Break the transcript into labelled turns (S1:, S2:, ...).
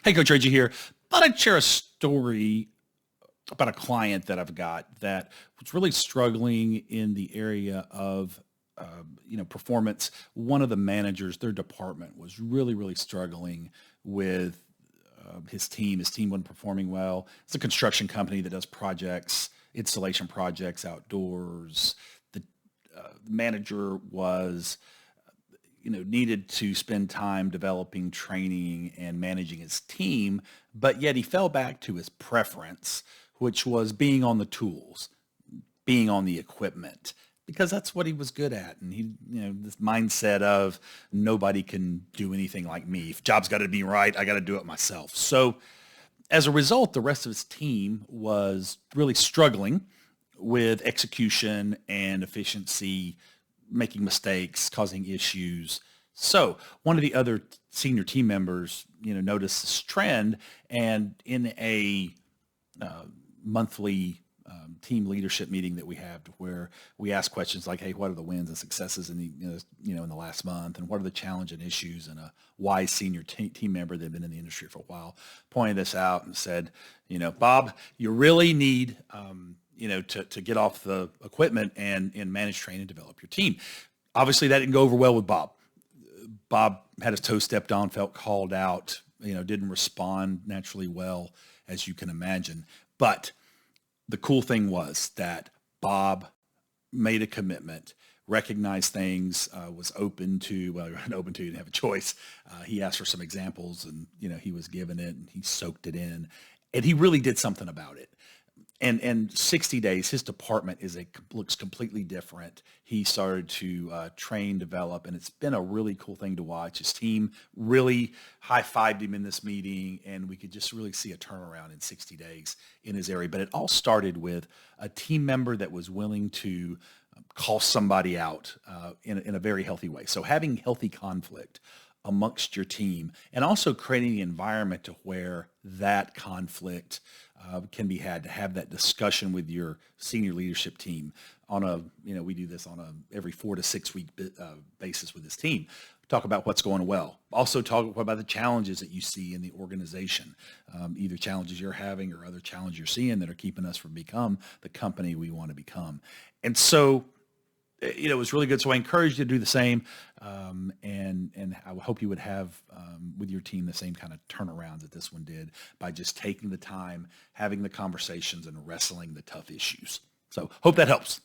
S1: Hey, Coach Reggie here. Thought I'd share a story about a client that I've got that was really struggling in the area of, performance. One of the managers, their department was really struggling with his team. His team wasn't performing well. It's a construction company that does projects, installation projects outdoors. The manager was needed to spend time developing training and managing his team, but yet he fell back to his preference, which was being on the tools, being on the equipment, because that's what he was good at. And he, this mindset of nobody can do anything like me. If job's got to be right, I got to do it myself. So as a result, the rest of his team was really struggling with execution and efficiency, making mistakes, causing issues. So one of the other senior team members, noticed this trend, and in a monthly team leadership meeting that we have, to where we ask questions like, "Hey, what are the wins and successes in the in the last month, and what are the challenge and issues?" And a wise senior team member that had been in the industry for a while pointed this out and said, "Bob, you really need to get off the equipment and manage, train, and develop your team." Obviously, that didn't go over well with Bob. Bob had his toe stepped on, felt called out, didn't respond naturally well, as you can imagine. But the cool thing was that Bob made a commitment, recognized things, was open to, well, not open to, he didn't have a choice. He asked for some examples, and, he was given it, and he soaked it in, and he really did something about it. And 60 days, his department looks completely different. He started to train, develop, and it's been a really cool thing to watch. His team really high-fived him in this meeting, and we could just really see a turnaround in 60 days in his area. But it all started with a team member that was willing to call somebody out in a very healthy way. So having healthy conflict amongst your team, and also creating the environment to where that conflict can be had, to have that discussion with your senior leadership team on we do this on a every 4 to 6 week basis with this team. Talk about what's going well. Also talk about the challenges that you see in the organization, either challenges you're having or other challenges you're seeing that are keeping us from become the company we want to become. And so it was really good. So I encourage you to do the same. And I hope you would have with your team the same kind of turnaround that this one did, by just taking the time, having the conversations, and wrestling the tough issues. So hope that helps.